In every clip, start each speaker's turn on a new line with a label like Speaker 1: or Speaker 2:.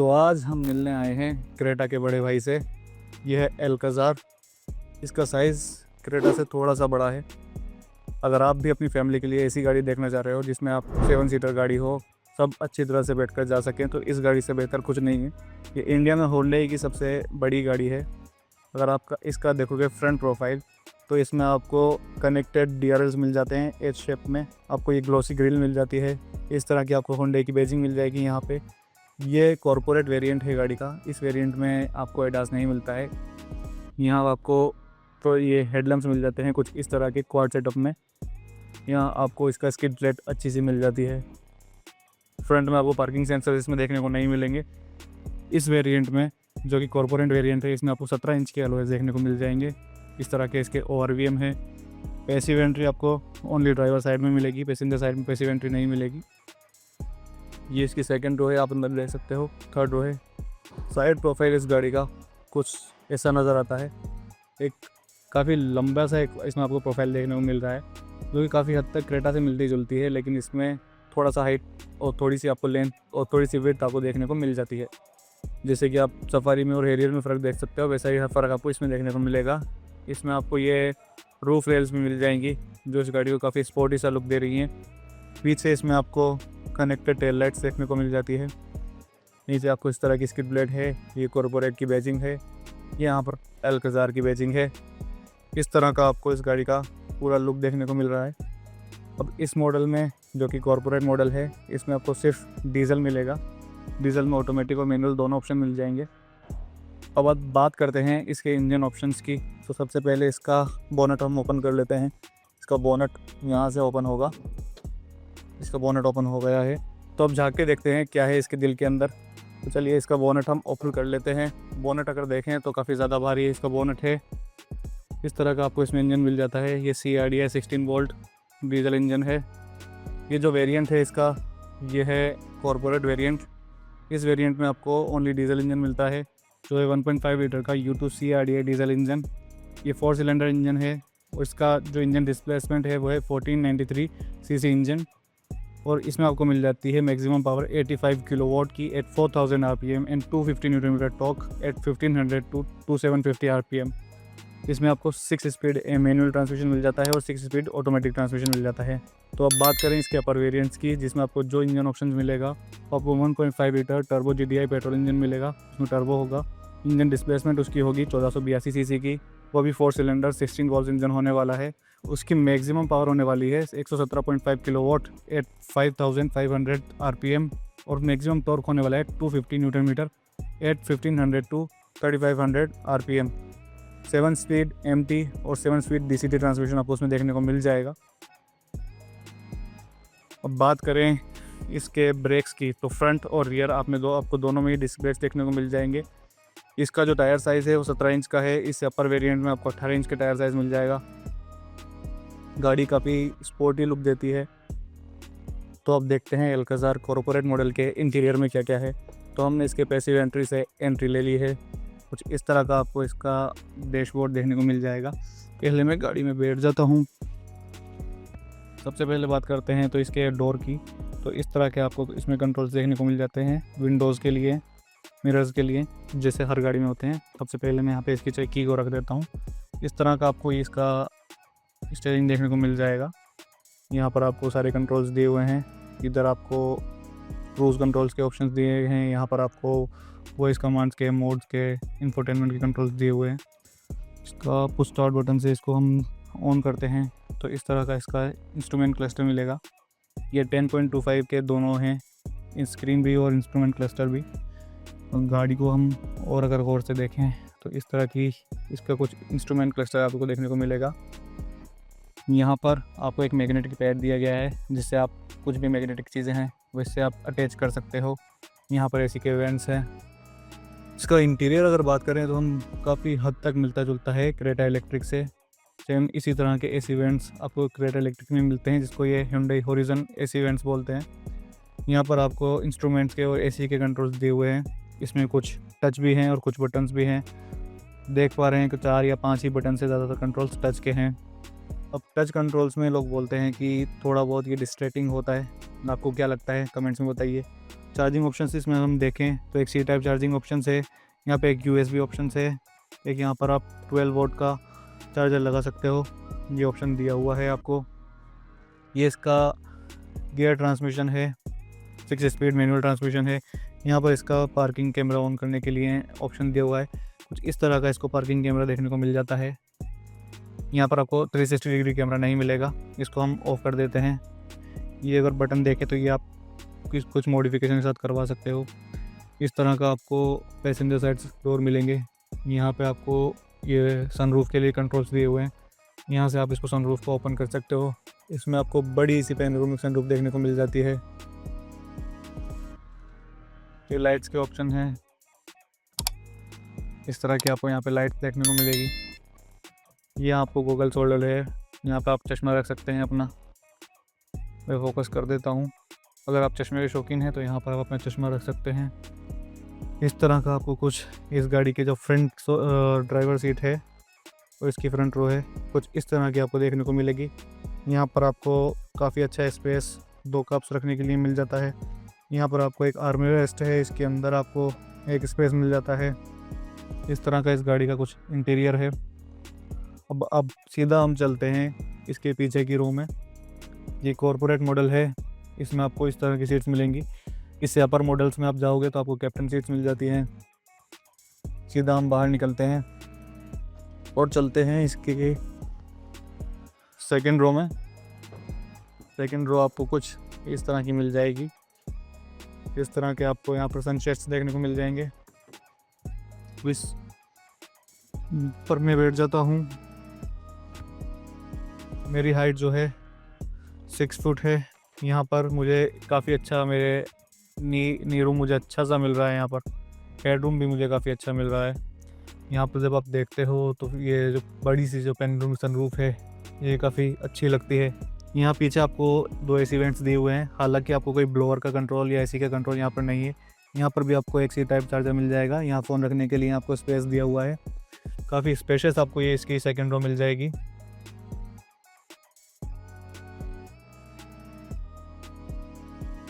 Speaker 1: तो आज हम मिलने आए हैं क्रेटा के बड़े भाई से। यह है एल्काज़ार। इसका साइज़ क्रेटा से थोड़ा सा बड़ा है। अगर आप भी अपनी फैमिली के लिए ऐसी गाड़ी देखना चाह रहे हो जिसमें आप 7 सीटर गाड़ी हो, सब अच्छी तरह से बैठकर जा सकें, तो इस गाड़ी से बेहतर कुछ नहीं है। ये इंडिया में हुंडई की सबसे बड़ी गाड़ी है। अगर आपका इसका देखोगे फ्रंट प्रोफाइल, तो इसमें आपको कनेक्टेड DRLs मिल जाते हैं एच शेप में। आपको ये ग्लॉसी ग्रिल मिल जाती है। इस तरह की आपको हुंडई की बैजिंग मिल जाएगी यहाँ पे। ये कॉरपोरेट वेरिएंट है गाड़ी का। इस वेरिएंट में आपको एडास नहीं मिलता है। यहाँ आपको तो ये हेडलैम्प्स मिल जाते हैं कुछ इस तरह के क्वाड सेटअप में। यहाँ आपको इसका स्किड प्लेट अच्छी सी मिल जाती है। फ्रंट में आपको पार्किंग सेंसर इसमें देखने को नहीं मिलेंगे। इस वेरिएंट में, जो कि कॉरपोरेट वेरिएंट है, इसमें आपको 17 इंच के अलॉयज़ देखने को मिल जाएंगे। इस तरह के इसके ORVM है। पैसिव एंट्री आपको ओनली ड्राइवर साइड में मिलेगी, पैसेंजर साइड में पैसिव एंट्री नहीं मिलेगी। ये इसकी सेकंड रो है, आप अंदर देख सकते हो। थर्ड रो है। साइड प्रोफाइल इस गाड़ी का कुछ ऐसा नज़र आता है। एक काफ़ी लंबा सा एक इसमें आपको प्रोफाइल देखने को मिल रहा है, जो कि काफ़ी हद तक क्रेटा से मिलती जुलती है, लेकिन इसमें थोड़ा सा हाइट और थोड़ी सी आपको लेंथ और थोड़ी सी विड्थ आपको देखने को मिल जाती है। जैसे कि आप सफारी में और हैरियर में फ़र्क देख सकते हो, वैसा ही फ़र्क आपको इसमें देखने को मिलेगा। इसमें आपको ये रूफ रेल्स भी मिल जाएंगी, जो इस गाड़ी को काफ़ी स्पोर्टी सा लुक दे रही हैं। पीछे इसमें आपको कनेक्टेड टेल लाइट्स देखने को मिल जाती है। नीचे आपको इस तरह की स्किड प्लेट है। ये कॉर्पोरेट की बैजिंग है। यहाँ पर एल्काज़ार की बैजिंग है। इस तरह का आपको इस गाड़ी का पूरा लुक देखने को मिल रहा है। अब इस मॉडल में, जो कि कॉर्पोरेट मॉडल है, इसमें आपको सिर्फ डीजल मिलेगा। डीजल में ऑटोमेटिक और मैनुअल दोनों ऑप्शन मिल जाएंगे। अब बात करते हैं इसके इंजन ऑप्शंस की। तो सबसे पहले इसका बोनट हम ओपन कर लेते हैं। इसका बोनट यहाँ से ओपन होगा। इसका बोनट ओपन हो गया है। तो अब झाँक के देखते हैं क्या है इसके दिल के अंदर। तो चलिए इसका बोनट हम ओपन कर लेते हैं। बोनट अगर देखें तो काफ़ी ज़्यादा भारी है इसका बोनट है। इस तरह का आपको इसमें इंजन मिल जाता है। ये CRDI 16 वोल्ट डीजल इंजन है। ये जो वेरिएंट है इसका, ये है कॉर्पोरेट वेरिएंट। इस वेरिएंट में आपको ओनली डीजल इंजन मिलता है, जो है 1.5 लीटर का U2 CRDI डीजल इंजन। ये 4 सिलेंडर इंजन है और इसका जो इंजन डिस्प्लेसमेंट है वो है 1493 cc इंजन। और इसमें आपको मिल जाती है मैक्सिमम पावर 85 किलोवाट की at 4000 RPM and 250 newton metre torque at 1500 to 750 RPM। इसमें आपको 6 स्पीड मैनुअल ट्रांसमिशन मिल जाता है और 6 स्पीड ऑटोमेटिक ट्रांसमिशन मिल जाता है। तो अब बात करें इसके अपर वेरिएंट्स की, जिसमें आपको जो इंजन ऑप्शन मिलेगा, आपको 1.5 litre turbo GDI petrol engine मिलेगा। उसमें टर्बो होगा। इंजन डिस्प्लेसमेंट उसकी होगी 1482 cc की। वो भी 4 सिलेंडर 16 वॉल्व इंजन होने वाला है। उसकी मैक्सिमम पावर होने वाली है 117.5 किलोवाट एट 5500 RPM और मैक्सिमम टॉर्क होने वाला है 250 newton metre at 1500 to 3500 RPM। 7 speed MT और 7 स्पीड DCT ट्रांसमिशन आपको उसमें देखने को मिल जाएगा। अब बात करें इसके ब्रेक्स की, तो फ्रंट और रियर आपको दोनों में ही डिस्क ब्रेक्स देखने को मिल जाएंगे। इसका जो टायर साइज़ है वो 17 इंच का है। इससे अपर वेरिएंट में आपको 18 इंच के टायर साइज़ मिल जाएगा। गाड़ी काफ़ी स्पोर्टी लुक देती है। तो अब देखते हैं एल्काज़ार कॉर्पोरेट मॉडल के इंटीरियर में क्या क्या है। तो हमने इसके पैसिव एंट्री से एंट्री ले ली है। कुछ इस तरह का आपको इसका डैशबोर्ड देखने को मिल जाएगा। पहले मैं गाड़ी में बैठ जाता हूँ। सबसे पहले बात करते हैं तो इसके डोर की। तो इस तरह के आपको इसमें कंट्रोल्स देखने को मिल जाते हैं, विंडोज़ के लिए, मिरर्स के लिए, जैसे हर गाड़ी में होते हैं। सबसे पहले मैं यहाँ पे इसकी की को रख देता हूँ। इस तरह का आपको इसका स्टीयरिंग देखने को मिल जाएगा। यहाँ पर आपको सारे कंट्रोल्स दिए हुए हैं। इधर आपको क्रूज़ कंट्रोल्स के ऑप्शंस दिए हैं। यहाँ पर आपको वॉइस कमांड्स के, मोड्स के, इंफोटेनमेंट के कंट्रोल्स दिए हुए हैं। इसका पुश स्टार्ट बटन से इसको हम ऑन करते हैं तो इस तरह का इसका इंस्ट्रूमेंट क्लस्टर मिलेगा। ये 10.25 के दोनों हैं, स्क्रीन भी और इंस्ट्रूमेंट क्लस्टर भी। गाड़ी को हम और अगर गौर से देखें तो इस तरह की इसका कुछ इंस्ट्रूमेंट क्लस्टर आपको देखने को मिलेगा। यहाँ पर आपको एक मैग्नेटिक पैड दिया गया है, जिससे आप कुछ भी मैग्नेटिक चीज़ें हैं वैसे आप अटैच कर सकते हो। यहाँ पर AC के वेंट्स हैं। इसका इंटीरियर अगर बात करें तो हम काफ़ी हद तक मिलता जुलता है क्रेटा इलेक्ट्रिक से। सेम इसी तरह के AC वेंट्स आपको क्रेटा इलेक्ट्रिक में मिलते हैं, जिसको ये Hyundai Horizon AC वेंट्स बोलते हैं। यहाँ पर आपको इंस्ट्रूमेंट्स के और AC के कंट्रोल्स दिए हुए हैं। इसमें कुछ टच भी हैं और कुछ बटन्स भी हैं। देख पा रहे हैं कि 4 या 5 ही बटन से ज़्यादातर कंट्रोल्स टच के हैं। अब टच कंट्रोल्स में लोग बोलते हैं कि थोड़ा बहुत ये डिस्ट्रैक्टिंग होता है। आपको क्या लगता है, कमेंट्स में बताइए। चार्जिंग ऑप्शन इसमें हम देखें तो एक सी टाइप चार्जिंग ऑप्शन है, यहाँ पे एक USB ऑप्शन है, एक यहाँ पर आप 12 वोल्ट का चार्जर लगा सकते हो, ये ऑप्शन दिया हुआ है आपको। ये इसका गियर ट्रांसमिशन है, 6 स्पीड मैनुअल ट्रांसमिशन है। यहाँ पर इसका पार्किंग कैमरा ऑन करने के लिए ऑप्शन दिया हुआ है, कुछ इस तरह का इसको पार्किंग कैमरा देखने को मिल जाता है। यहाँ पर आपको 360 डिग्री कैमरा नहीं मिलेगा, इसको हम ऑफ कर देते हैं। ये अगर बटन देखें तो ये आप कुछ मॉडिफिकेशन के साथ करवा सकते हो। इस तरह का आपको पैसेंजर साइड डोर मिलेंगे। यहाँ पे आपको ये सनरूफ के लिए कंट्रोल्स दिए हुए हैं, यहाँ से आप इसको सनरूफ को ओपन कर सकते हो। इसमें आपको बड़ी सी पैनोरामिक सनरूफ देखने को मिल जाती है। ये लाइट्स के ऑप्शन हैं, इस तरह की आपको यहाँ पे लाइट देखने को मिलेगी। ये आपको गूगल होल्डर है, यहाँ पे आप चश्मा रख सकते हैं अपना। मैं फोकस कर देता हूँ, अगर आप चश्मे के शौकीन हैं तो यहाँ पर आप अपना चश्मा रख सकते हैं। इस तरह का आपको कुछ इस गाड़ी के जो फ्रंट ड्राइवर सीट है और इसकी फ्रंट रो है, कुछ इस तरह की आपको देखने को मिलेगी। यहाँ पर आपको काफ़ी अच्छा स्पेस 2 कप्स रखने के लिए मिल जाता है। यहाँ पर आपको एक आर्म रेस्ट है, इसके अंदर आपको एक स्पेस मिल जाता है। इस तरह का इस गाड़ी का कुछ इंटीरियर है। अब सीधा हम चलते हैं इसके पीछे की रो में। ये कॉर्पोरेट मॉडल है, इसमें आपको इस तरह की सीट्स मिलेंगी। इससे अपर मॉडल्स में आप जाओगे तो आपको कैप्टन सीट्स मिल जाती हैं। सीधा हम बाहर निकलते हैं और चलते हैं इसके सेकंड रो में। सेकंड रो आपको कुछ इस तरह की मिल जाएगी। इस तरह के आपको यहाँ पर सनसेट्स देखने को मिल जाएंगे। इस पर मैं बैठ जाता हूँ। मेरी हाइट जो है 6 फुट है। यहाँ पर मुझे काफ़ी अच्छा मेरे नी रूम मुझे अच्छा सा मिल रहा है। यहाँ पर हेड रूम भी मुझे काफ़ी अच्छा मिल रहा है। यहाँ पर जब आप देखते हो तो ये जो बड़ी सी जो पैनोरामिक सनरूफ है ये काफ़ी अच्छी लगती है। यहाँ पीछे आपको 2 AC वेंट्स दिए हुए हैं, हालांकि आपको कोई ब्लोअर का कंट्रोल या AC का कंट्रोल यहाँ पर नहीं है। यहाँ पर भी आपको एक सी टाइप चार्जर मिल जाएगा। यहाँ फ़ोन रखने के लिए आपको स्पेस दिया हुआ है, काफ़ी स्पेशियस आपको ये इसकी सेकंड रो मिल जाएगी।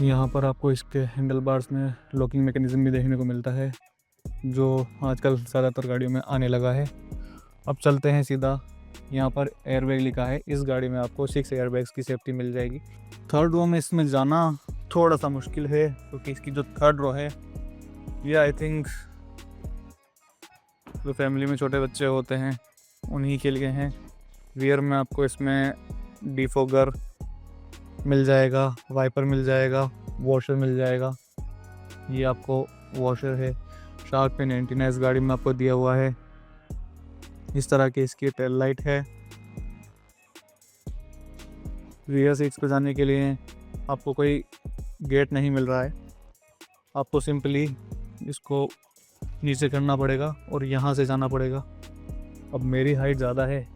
Speaker 1: यहाँ पर आपको इसके हैंडल बार्स में लॉकिंग मैकेनिज्म भी देखने को मिलता है, जो आजकल ज़्यादातर गाड़ियों में आने लगा है। अब चलते हैं सीधा, यहाँ पर एयरबैग लिखा है। इस गाड़ी में आपको 6 एयरबैग्स की सेफ्टी मिल जाएगी। थर्ड रो में इसमें जाना थोड़ा सा मुश्किल है, क्योंकि इसकी जो थर्ड रो है ये आई थिंक जो फैमिली में छोटे बच्चे होते हैं उन्हीं के लिए हैं। रियर में आपको इसमें डिफोगर मिल जाएगा, वाइपर मिल जाएगा, वॉशर मिल जाएगा। ये आपको वॉशर है। शार्क पिन एंटीना इस गाड़ी में आपको दिया हुआ है। इस तरह की इसकी टेल लाइट है। रियर सीट्स पर जाने के लिए आपको कोई गेट नहीं मिल रहा है, आपको सिंपली इसको नीचे करना पड़ेगा और यहाँ से जाना पड़ेगा। अब मेरी हाइट ज़्यादा है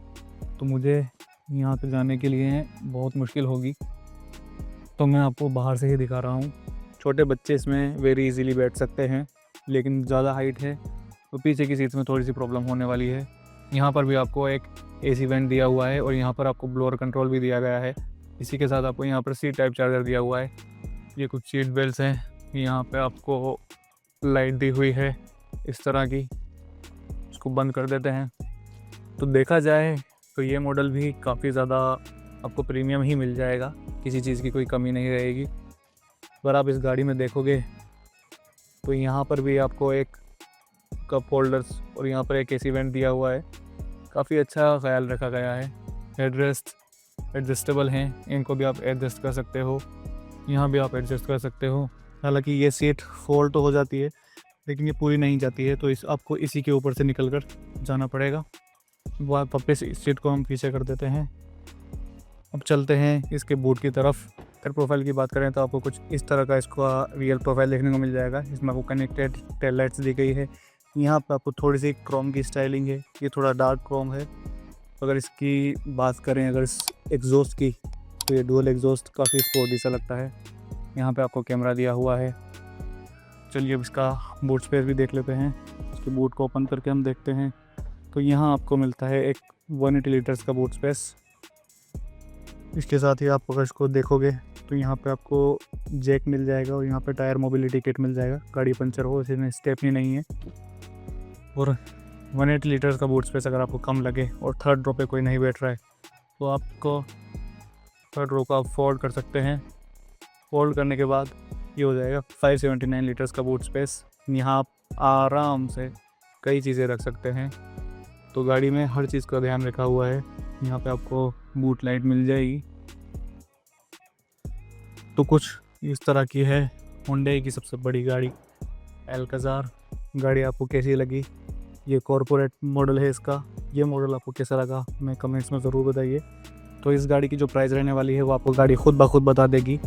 Speaker 1: तो मुझे यहाँ पे जाने के लिए बहुत मुश्किल होगी, तो मैं आपको बाहर से ही दिखा रहा हूँ। छोटे बच्चे इसमें वेरी इजीली बैठ सकते हैं, लेकिन ज़्यादा हाइट है तो पीछे की सीट्स में थोड़ी सी प्रॉब्लम होने वाली है। यहाँ पर भी आपको एक AC वेंट दिया हुआ है और यहाँ पर आपको ब्लोअर कंट्रोल भी दिया गया है। इसी के साथ आपको यहाँ पर सी टाइप चार्जर दिया हुआ है। ये कुछ सीट बेल्ट्स हैं, यहाँ पे आपको लाइट दी हुई है इस तरह की। इसको बंद कर देते हैं। तो देखा जाए तो ये मॉडल भी काफ़ी ज़्यादा आपको प्रीमियम ही मिल जाएगा, किसी चीज़ की कोई कमी नहीं रहेगी। अगर आप इस गाड़ी में देखोगे तो यहाँ पर भी आपको एक कप होल्डर्स और यहाँ पर एक AC वेंट दिया हुआ है। काफ़ी अच्छा ख्याल रखा गया है। हेडरेस्ट एडजस्टेबल हैं, इनको भी आप एडजस्ट कर सकते हो, यहाँ भी आप एडजस्ट कर सकते हो। हालांकि ये सीट फोल्ड तो हो जाती है लेकिन ये पूरी नहीं जाती है, तो आपको इसी के ऊपर से निकल कर जाना पड़ेगा। वापस इस सीट को हम पीछे कर देते हैं। अब चलते हैं इसके बूट की तरफ। अगर प्रोफाइल की बात करें तो आपको कुछ इस तरह का इसका रियल प्रोफाइल देखने को मिल जाएगा। इसमें आपको कनेक्टेड टेल लाइट्स दी गई है। यहाँ पर आपको थोड़ी सी क्रोम की स्टाइलिंग है, ये थोड़ा डार्क क्रोम है। अगर इसकी बात करें अगर इस एग्जॉस्ट की, तो ये डुअल एग्जॉस्ट काफ़ी स्पोर्टी सा लगता है। यहाँ पे आपको कैमरा दिया हुआ है। चलिए अब इसका बूट स्पेस भी देख लेते हैं। इसके बूट को ओपन करके हम देखते हैं तो यहाँ आपको मिलता है एक 180 लीटर्स का बूट स्पेस। इसके साथ ही आप अगर इसको देखोगे तो यहाँ पे आपको जैक मिल जाएगा और यहाँ पे टायर मोबिलिटी किट मिल जाएगा। गाड़ी पंचर हो इसमें स्टेपनी नहीं है। और 180 लीटर्स का बूट स्पेस अगर आपको कम लगे और थर्ड रो पे कोई नहीं बैठ रहा है तो आपको थर्ड रो को आप फोल्ड कर सकते हैं। फोल्ड करने के बाद ये हो जाएगा 579 लीटर्स का बूट स्पेस। यहाँ आप आराम से कई चीज़ें रख सकते हैं। तो गाड़ी में हर चीज़ का ध्यान रखा हुआ है। यहाँ पे आपको बूट लाइट मिल जाएगी। तो कुछ इस तरह की है हुंडई की सबसे बड़ी गाड़ी एल्काज़ार। गाड़ी आपको कैसी लगी? ये कॉरपोरेट मॉडल है इसका। ये मॉडल आपको कैसा लगा हमें कमेंट्स में ज़रूर बताइए। तो इस गाड़ी की जो प्राइस रहने वाली है वो आपको गाड़ी खुद ब खुद बता देगी।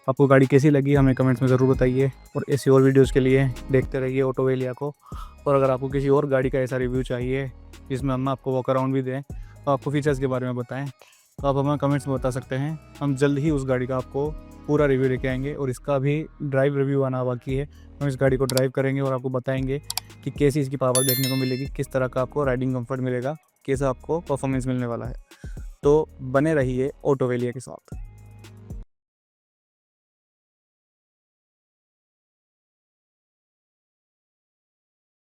Speaker 1: आपको गाड़ी कैसी लगी हमें कमेंट्स में ज़रूर बताइए। और ऐसी और वीडियोज़ के लिए देखते रहिए ऑटोवेलिया को। और अगर आपको किसी और गाड़ी का ऐसा रिव्यू चाहिए जिसमें हम आपको वॉक अराउंड भी दें, तो आपको फीचर्स के बारे में बताएं, तो आप हमें कमेंट्स में बता सकते हैं। हम जल्द ही उस गाड़ी का आपको पूरा रिव्यू लेके आएंगे। और इसका भी ड्राइव रिव्यू आना बाकी है। हम इस गाड़ी को ड्राइव करेंगे और आपको बताएंगे कि कैसी इसकी पावर देखने को मिलेगी, किस तरह का आपको राइडिंग कंफर्ट मिलेगा, कैसा आपको परफॉर्मेंस मिलने वाला है। तो बने रहिए ऑटोवेलिया के साथ।